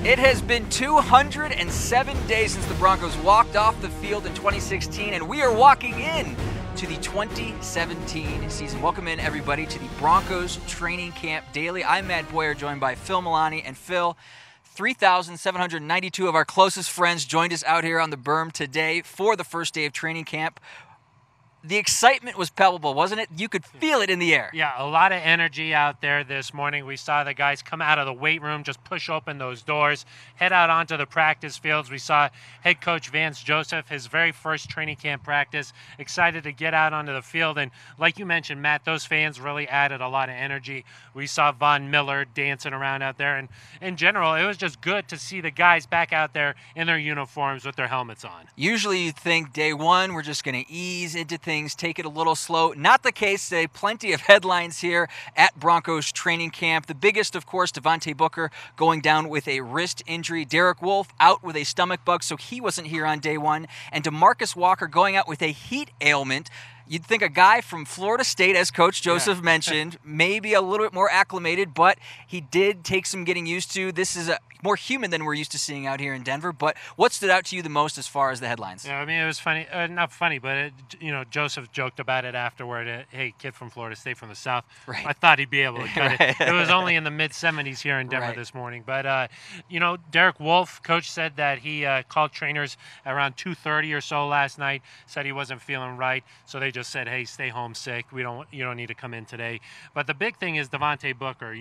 It has been 207 days since the Broncos walked off the field in 2016, and we are walking in to the 2017 season. Welcome in, everybody, to the Broncos Training Camp Daily. I'm Matt Boyer, joined by Phil Milani. And Phil, 3,792 of our closest friends joined us out here on the berm today for the first day of training camp. The excitement was palpable, wasn't it? You could feel it in the air. Yeah, a lot of energy out there this morning. We saw the guys come out of the weight room, just push open those doors, head out onto the practice fields. We saw head coach Vance Joseph, his very first training camp practice, excited to get out onto the field. And like you mentioned, Matt, those fans really added a lot of energy. We saw Von Miller dancing around out there. And in general, it was just good to see the guys back out there in their uniforms with their helmets on. Usually you'd think day one, we're just going to ease into things, take it a little slow. Not the case today. Plenty of headlines here at Broncos training camp. The biggest, of course, Devontae Booker going down with a wrist injury. Derek Wolfe out with a stomach bug, so he wasn't here on day one. And DeMarcus Walker going out with a heat ailment. You'd think a guy from Florida State, as Coach Joseph mentioned, maybe a little bit more acclimated, but he did take some getting used to. This is more human than we're used to seeing out here in Denver. But what stood out to you the most as far as the headlines? Yeah, I mean, it was funny. Not funny, but, Joseph joked about it afterward. Hey, kid from Florida State from the South. Right. I thought he'd be able to cut it. It was only in the mid-70s here in Denver this morning. But, Derek Wolfe, coach said that he called trainers around 2:30 or so last night, said he wasn't feeling right. So they just said, hey, stay home sick. You don't need to come in today. But the big thing is Devontae Booker.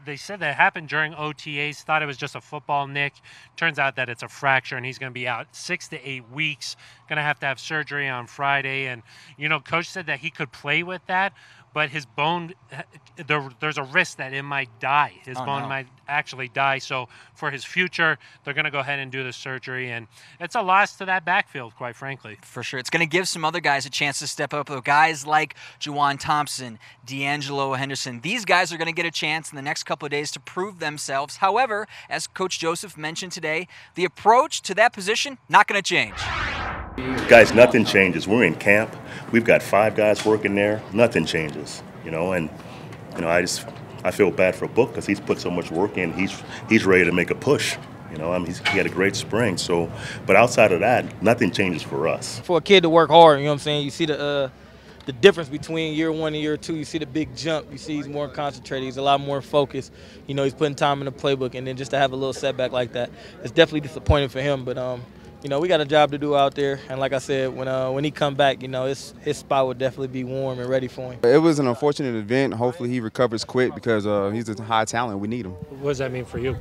They said that happened during OTAs, thought it was just a football nick. Turns out that it's a fracture, and he's going to be out 6 to 8 weeks. Going to have surgery on Friday. And, coach said that he could play with that, but his bone, there's a risk that it might die. His bone might actually die. So for his future, they're going to go ahead and do the surgery. And it's a loss to that backfield, quite frankly. For sure. It's going to give some other guys a chance to step up. Guys like Juwan Thompson, D'Angelo Henderson. These guys are going to get a chance in the next couple of days to prove themselves. However, as Coach Joseph mentioned today, the approach to that position, not going to change. Guys, nothing changes. We're in camp. We've got 5 guys working there. Nothing changes, I feel bad for Book because he's put so much work in. He's ready to make a push. He had a great spring. So, but outside of that, nothing changes for us. For a kid to work hard, you see the difference between year 1 and year 2. You see the big jump. You see he's more concentrated. He's a lot more focused. He's putting time in the playbook, and then just to have a little setback like that, it's definitely disappointing for him. But we got a job to do out there, and like I said, when he come back, his spot will definitely be warm and ready for him. It was an unfortunate event. Hopefully he recovers quick because he's a high talent. We need him. What does that mean for you?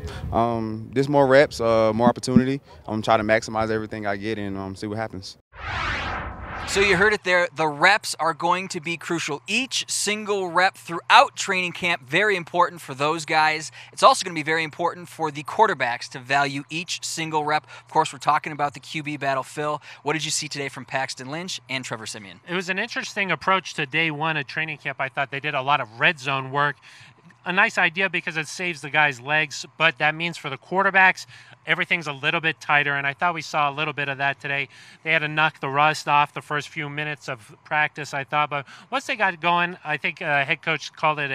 Just more reps, more opportunity. I'm trying to maximize everything I get and see what happens. So you heard it there. The reps are going to be crucial. Each single rep throughout training camp, very important for those guys. It's also going to be very important for the quarterbacks to value each single rep. Of course, we're talking about the QB battle. Phil, what did you see today from Paxton Lynch and Trevor Siemian? It was an interesting approach to day one of training camp. I thought they did a lot of red zone work. A nice idea because it saves the guys' legs, but that means for the quarterbacks, everything's a little bit tighter, and I thought we saw a little bit of that today. They had to knock the rust off the first few minutes of practice, I thought, but once they got going, I think head coach called it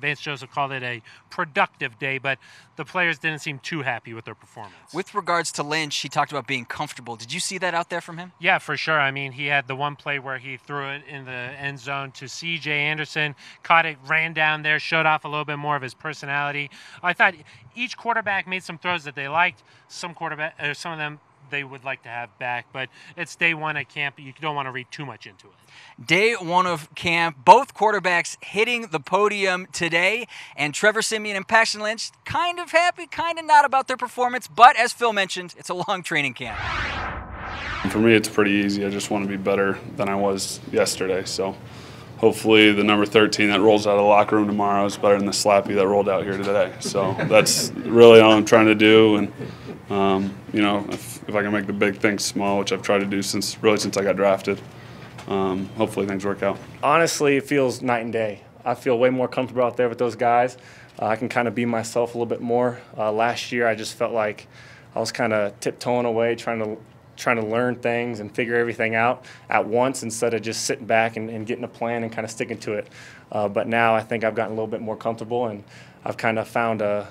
Vance Joseph called it a productive day, but the players didn't seem too happy with their performance. With regards to Lynch, he talked about being comfortable. Did you see that out there from him? Yeah, for sure. I mean, he had the one play where he threw it in the end zone to C.J. Anderson, caught it, ran down there, showed off a little bit more of his personality. I thought each quarterback made some throws that they liked. Some of them they would like to have back, but it's day one at camp. You don't want to read too much into it. Day one of camp, both quarterbacks hitting the podium today, and Trevor Siemian and Paxton Lynch kind of happy, kind of not about their performance, but as Phil mentioned, it's a long training camp. For me, it's pretty easy. I just want to be better than I was yesterday, so hopefully the number 13 that rolls out of the locker room tomorrow is better than the slappy that rolled out here today. So that's really all I'm trying to do. And, if I can make the big things small, which I've tried to do since I got drafted, hopefully things work out. Honestly, it feels night and day. I feel way more comfortable out there with those guys. I can kind of be myself a little bit more. Last year, I just felt like I was kind of tiptoeing away, trying to learn things and figure everything out at once instead of just sitting back and getting a plan and kind of sticking to it. But now I think I've gotten a little bit more comfortable, and I've kind of found a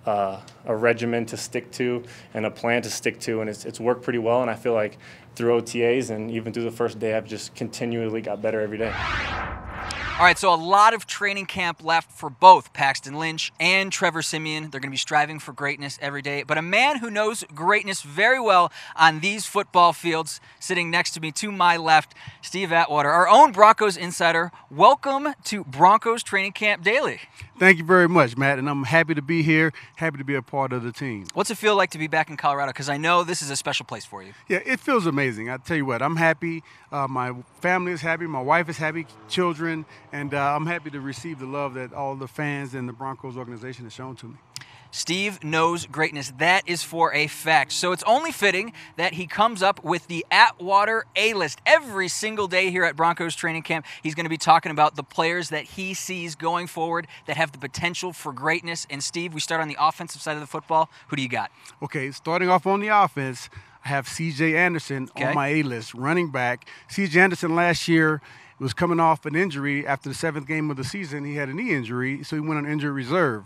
a regimen to stick to and a plan to stick to, and it's worked pretty well. And I feel like through OTAs and even through the first day, I've just continually got better every day. All right, so a lot of training camp left for both Paxton Lynch and Trevor Siemian. They're going to be striving for greatness every day. But a man who knows greatness very well on these football fields, sitting next to me to my left, Steve Atwater, our own Broncos insider. Welcome to Broncos Training Camp Daily. Thank you very much, Matt, and I'm happy to be here, happy to be a part of the team. What's it feel like to be back in Colorado? Because I know this is a special place for you. Yeah, it feels amazing. I tell you what, I'm happy. My family is happy. My wife is happy, children, and I'm happy to receive the love that all the fans and the Broncos organization has shown to me. Steve knows greatness. That is for a fact. So it's only fitting that he comes up with the Atwater A-list every single day here at Broncos Training Camp. He's going to be talking about the players that he sees going forward that have the potential for greatness. And Steve, we start on the offensive side of the football. Who do you got? Okay, starting off on the offense, I have C.J. Anderson on my A-list, running back. C.J. Anderson last year was coming off an injury after the 7th game of the season. He had a knee injury, so he went on injured reserve.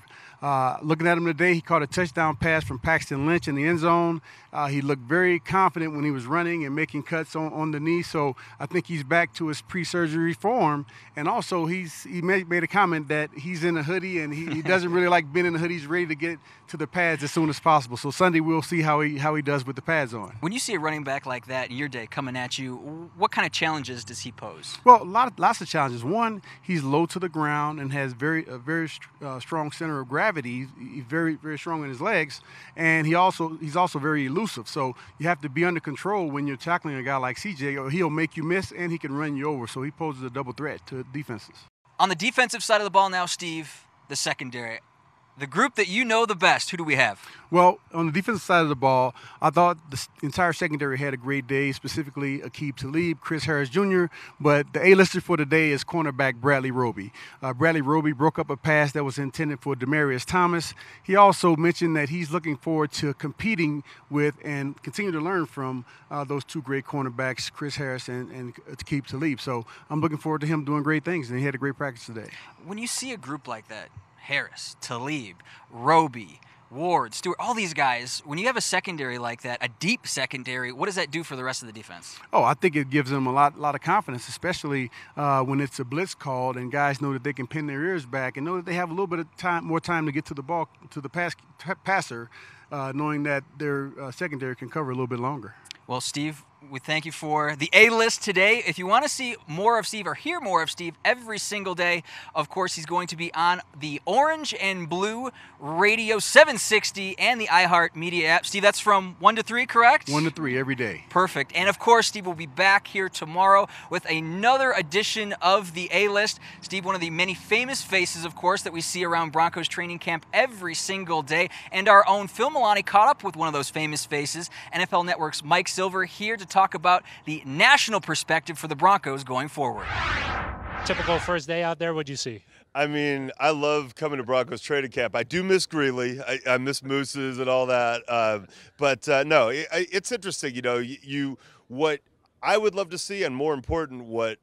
Looking at him today, he caught a touchdown pass from Paxton Lynch in the end zone. He looked very confident when he was running and making cuts on the knee. So I think he's back to his pre-surgery form. And also, he made a comment that he's in a hoodie and he doesn't really like being in a hoodie. He's ready to get to the pads as soon as possible. So Sunday we'll see how he does with the pads on. When you see a running back like that in your day coming at you, what kind of challenges does he pose? Well, lots of challenges. One, he's low to the ground and has a very strong center of gravity. He's very strong in his legs, and he's also very elusive. So you have to be under control when you're tackling a guy like CJ, or he'll make you miss and he can run you over. So he poses a double threat to defenses. On the defensive side of the ball now, Steve, the secondary. The group that you know the best, who do we have? Well, on the defensive side of the ball, I thought the entire secondary had a great day, specifically Aqib Talib, Chris Harris Jr., but the A-lister for the day is cornerback Bradley Roby. Bradley Roby broke up a pass that was intended for Demaryius Thomas. He also mentioned that he's looking forward to competing with and continue to learn from those two great cornerbacks, Chris Harris and Aqib Talib. So I'm looking forward to him doing great things, and he had a great practice today. When you see a group like that, Harris, Talib, Roby, Ward, Stewart, all these guys, when you have a secondary like that, a deep secondary, what does that do for the rest of the defense? Oh, I think it gives them a lot of confidence, especially when it's a blitz called and guys know that they can pin their ears back and know that they have a little bit of more time to get to the ball, to the passer, knowing that their secondary can cover a little bit longer. Well, Steve, we thank you for the A-list today. If you want to see more of Steve or hear more of Steve every single day, of course, he's going to be on the Orange and Blue Radio 760 and the iHeart Media app. Steve, that's from 1 to 3, correct? 1 to 3 every day. Perfect. And, of course, Steve will be back here tomorrow with another edition of the A-list. Steve, one of the many famous faces, of course, that we see around Broncos training camp every single day. And our own Phil Milani caught up with one of those famous faces, NFL Network's Mike Silver, here to talk about the national perspective for the Broncos going forward. Typical first day out there, what'd you see? I mean, I love coming to Broncos training camp. I do miss Greeley. I miss Mooses and all that. No, it's interesting. You know, what I would love to see, and more important, what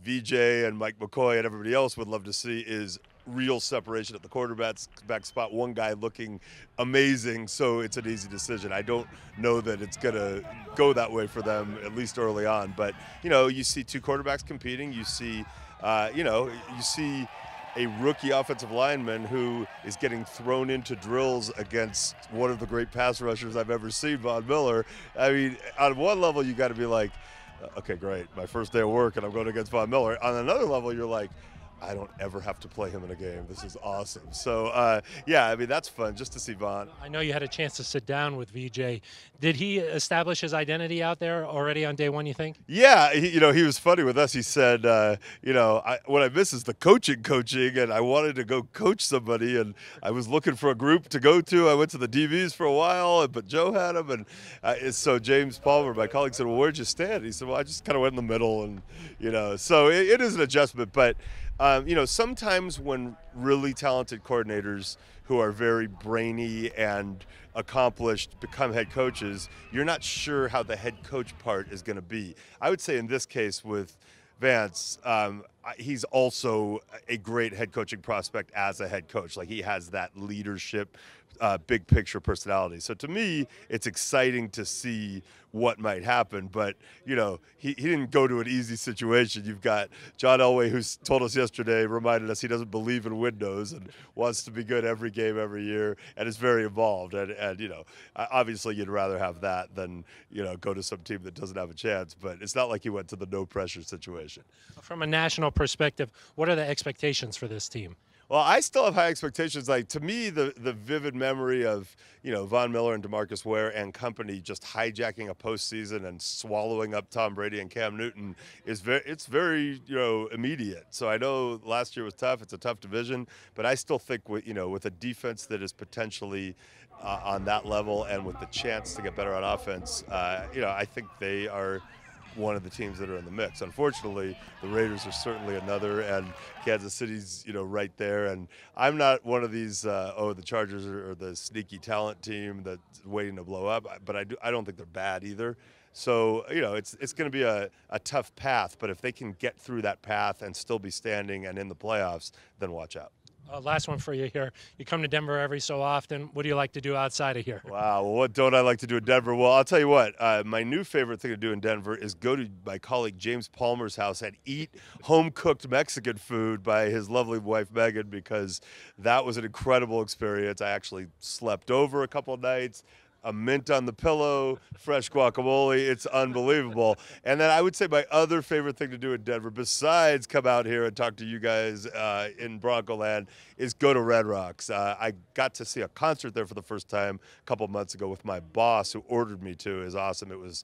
VJ and Mike McCoy and everybody else would love to see is real separation at the quarterback spot, one guy looking amazing, so it's an easy decision. I don't know that it's going to go that way for them, at least early on. But, you know, you see two quarterbacks competing. You see, you see a rookie offensive lineman who is getting thrown into drills against one of the great pass rushers I've ever seen, Von Miller. I mean, on one level, you got to be like, okay, great, my first day of work and I'm going against Von Miller. On another level, you're like, I don't ever have to play him in a game. This is awesome. So, yeah, I mean, that's fun just to see Von. I know you had a chance to sit down with VJ. Did he establish his identity out there already on day one, you think? Yeah, he was funny with us. He said, what I miss is the coaching, and I wanted to go coach somebody, and I was looking for a group to go to. I went to the DVs for a while, but Joe had them, and so James Palmer, my colleague, said, well, where'd you stand? He said, well, I just kind of went in the middle, and, so it is an adjustment, but sometimes when really talented coordinators who are very brainy and accomplished become head coaches, you're not sure how the head coach part is going to be. I would say in this case with Vance, he's also a great head coaching prospect as a head coach. Like, he has that leadership big picture personality. So to me, it's exciting to see what might happen. But, he didn't go to an easy situation. You've got John Elway, who's told us yesterday, reminded us he doesn't believe in windows and wants to be good every game, every year, and is very involved. And obviously you'd rather have that than, go to some team that doesn't have a chance. But it's not like he went to the no-pressure situation. From a national perspective, what are the expectations for this team? Well, I still have high expectations. Like, to me, the vivid memory of, Von Miller and DeMarcus Ware and company just hijacking a postseason and swallowing up Tom Brady and Cam Newton is very immediate. So I know last year was tough. It's a tough division, but I still think with a defense that is potentially on that level and with the chance to get better on offense, I think they are one of the teams that are in the mix. Unfortunately, the Raiders are certainly another, and Kansas City's, right there. And I'm not one of these, the Chargers are the sneaky talent team that's waiting to blow up. But I don't think they're bad either. So, it's going to be a tough path. But if they can get through that path and still be standing and in the playoffs, then watch out. Last one for you here. You come to Denver every so often. What do you like to do outside of here? Wow. Well, what don't I like to do in Denver? Well, I'll tell you what. My new favorite thing to do in Denver is go to my colleague James Palmer's house and eat home-cooked Mexican food by his lovely wife, Megan, because that was an incredible experience. I actually slept over a couple of nights. A mint on the pillow, fresh guacamole. It's unbelievable. And then I would say my other favorite thing to do in Denver, besides come out here and talk to you guys in Bronco Land, is go to Red Rocks. I got to see a concert there for the first time a couple months ago with my boss, who ordered me to. It was awesome. It was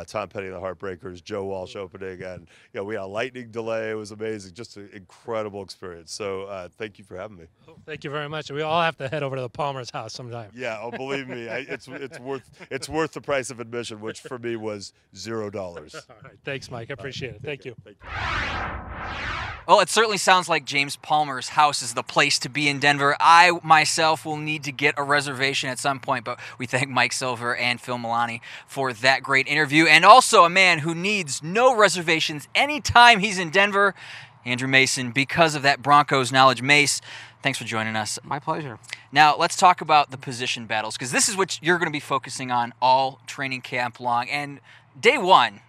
Tom Petty and the Heartbreakers, Joe Walsh opening, and we had a lightning delay. It was amazing. Just an incredible experience. So thank you for having me. Thank you very much. We all have to head over to the Palmer's house sometime. Yeah, believe me, it's worth the price of admission, which for me was $0. All right, thanks, Mike. I appreciate it. Thank you. Well, it certainly sounds like James Palmer's house is the place to be in Denver. I, myself, will need to get a reservation at some point, but we thank Mike Silver and Phil Milani for that great interview. And also a man who needs no reservations anytime he's in Denver, Andrew Mason, because of that Broncos knowledge. Mace, thanks for joining us. My pleasure. Now, let's talk about the position battles, because this is what you're going to be focusing on all training camp long. And day one,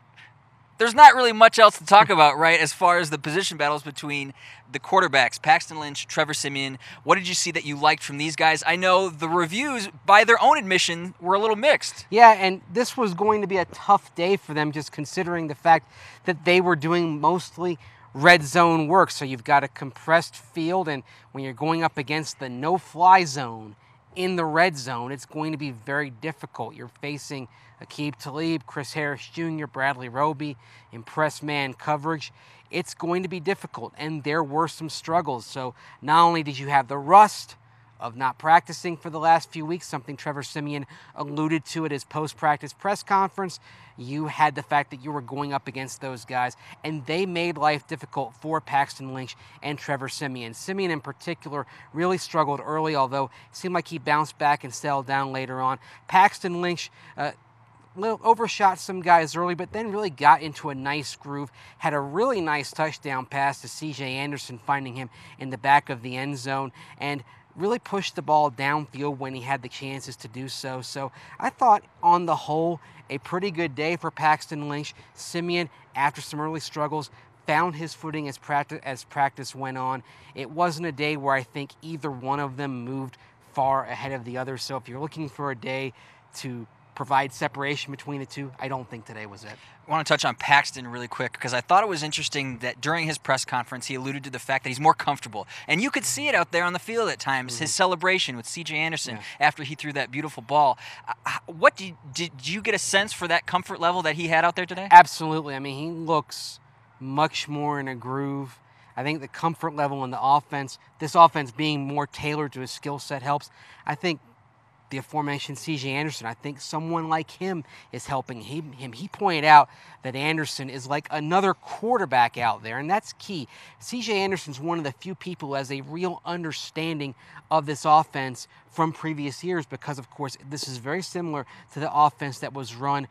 there's not really much else to talk about, right, as far as the position battles between the quarterbacks, Paxton Lynch, Trevor Siemian. What did you see that you liked from these guys? I know the reviews, by their own admission, were a little mixed. Yeah, and this was going to be a tough day for them, just considering the fact that they were doing mostly red zone work. So you've got a compressed field, and when you're going up against the no-fly zone in the red zone, it's going to be very difficult. You're facing Aqib Talib, Chris Harris Jr., Bradley Roby, impress man coverage. It's going to be difficult, and there were some struggles. So not only did you have the rust of not practicing for the last few weeks, something Trevor Siemian alluded to at his post-practice press conference, you had the fact that you were going up against those guys, and they made life difficult for Paxton Lynch and Trevor Siemian. Siemian in particular really struggled early, although it seemed like he bounced back and settled down later on. Paxton Lynch overshot some guys early, but then really got into a nice groove, had a really nice touchdown pass to C.J. Anderson, finding him in the back of the end zone, and really pushed the ball downfield when he had the chances to do so. So I thought, on the whole, a pretty good day for Paxton Lynch. Siemian, after some early struggles, found his footing as practice went on. It wasn't a day where I think either one of them moved far ahead of the other. So if you're looking for a day to provide separation between the two, I don't think today was it. I want to touch on Paxton really quick, because I thought it was interesting that during his press conference he alluded to the fact that he's more comfortable. And you could see it out there on the field at times, his celebration with C.J. Anderson after he threw that beautiful ball. What did you get a sense for that comfort level that he had out there today? Absolutely. I mean, he looks much more in a groove. I think the comfort level in the offense, this offense being more tailored to his skill set, helps. I think the aforementioned C.J. Anderson, I think someone like him is helping him. He pointed out that Anderson is like another quarterback out there, and that's key. C.J. Anderson's one of the few people who has a real understanding of this offense from previous years, because, of course, this is very similar to the offense that was run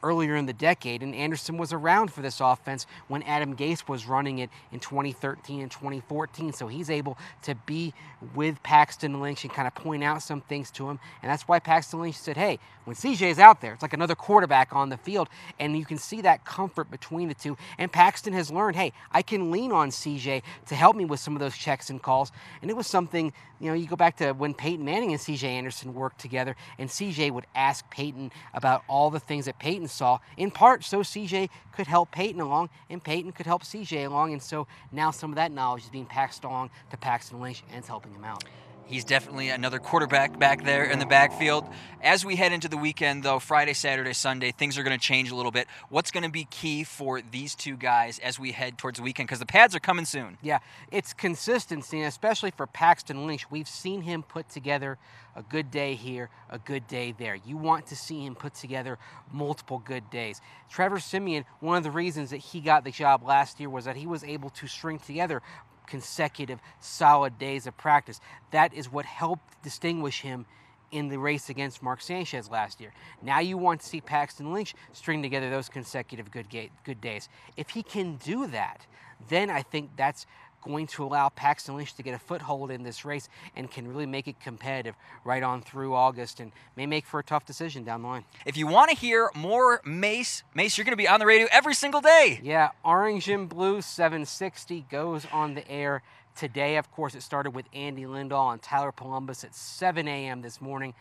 earlier in the decade, and Anderson was around for this offense when Adam Gase was running it in 2013 and 2014. So he's able to be with Paxton Lynch and kind of point out some things to him. And that's why Paxton Lynch said, hey, when CJ is out there, it's like another quarterback on the field. And you can see that comfort between the two. And Paxton has learned, hey, I can lean on CJ to help me with some of those checks and calls. And it was something, you go back to when Peyton Manning and CJ Anderson worked together, and CJ would ask Peyton about all the things that Peyton saw, in part so CJ could help Peyton along, and Peyton could help CJ along. And so now some of that knowledge is being passed along to Paxton Lynch, and it's helping him out. He's definitely another quarterback back there in the backfield. As we head into the weekend, though, Friday, Saturday, Sunday, things are going to change a little bit. What's going to be key for these two guys as we head towards the weekend? Because the pads are coming soon. Yeah, it's consistency, and especially for Paxton Lynch. We've seen him put together a good day here, a good day there. You want to see him put together multiple good days. Trevor Siemian, one of the reasons that he got the job last year was that he was able to string together consecutive solid days of practice. That is what helped distinguish him in the race against Mark Sanchez last year. Now you want to see Paxton Lynch string together those consecutive good days. If he can do that, then I think that's going to allow Paxton Lynch to get a foothold in this race and can really make it competitive right on through August, and may make for a tough decision down the line. If you want to hear more Mace, you're going to be on the radio every single day. Yeah, Orange and Blue 760 goes on the air today. Of course, it started with Andy Lindahl and Tyler Columbus at 7 a.m. this morning.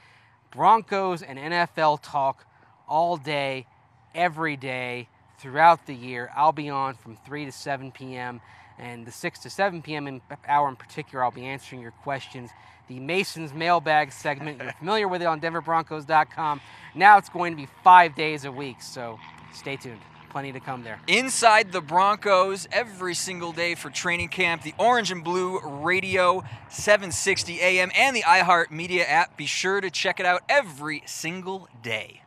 Broncos and NFL talk all day, every day, throughout the year. I'll be on from 3 to 7 p.m., and the 6 to 7 p.m. hour in particular, I'll be answering your questions. The Mason's Mailbag segment, you're familiar with it on DenverBroncos.com. Now it's going to be 5 days a week, so stay tuned. Plenty to come there. Inside the Broncos every single day for training camp. The Orange and Blue Radio, 760 AM, and the iHeart Media app. Be sure to check it out every single day.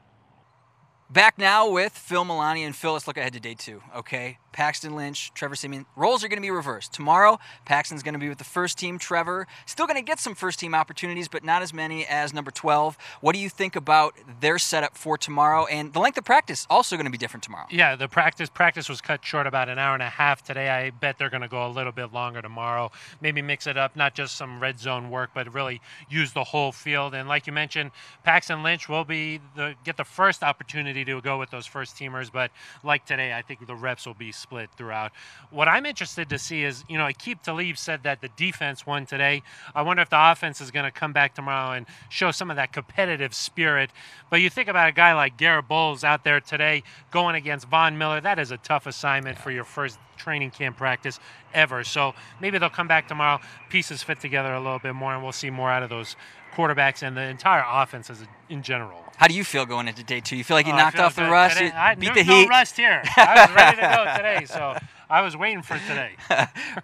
Back now with Phil Milani. And Phil, let's look ahead to day 2, okay? Paxton Lynch, Trevor Siemian. Roles are going to be reversed. Tomorrow, Paxton's going to be with the first team. Trevor still going to get some first team opportunities, but not as many as number 12. What do you think about their setup for tomorrow? And the length of practice also going to be different tomorrow. Yeah, the practice was cut short about an hour and a half today. I bet they're going to go a little bit longer tomorrow. Maybe mix it up, not just some red zone work, but really use the whole field. And like you mentioned, Paxton Lynch will get the first opportunity to go with those first teamers. But like today, I think the reps will be split throughout. What I'm interested to see is, Aqib Talib said that the defense won today. I wonder if the offense is going to come back tomorrow and show some of that competitive spirit. But you think about a guy like Garrett Bowles out there today going against Von Miller. That is a tough assignment for your first training camp practice ever. So maybe they'll come back tomorrow, pieces fit together a little bit more, and we'll see more out of those quarterbacks and the entire offense in general. How do you feel going into day 2? You feel like you knocked off the rust? Beat the heat? No rust here. I was ready to go today, so I was waiting for today.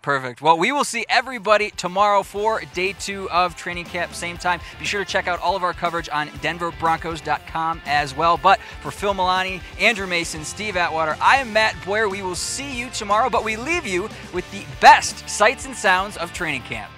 Perfect. Well, we will see everybody tomorrow for day 2 of training camp, same time. Be sure to check out all of our coverage on DenverBroncos.com as well. But for Phil Milani, Andrew Mason, Steve Atwater, I am Matt Boyer. We will see you tomorrow, but we leave you with the best sights and sounds of training camp.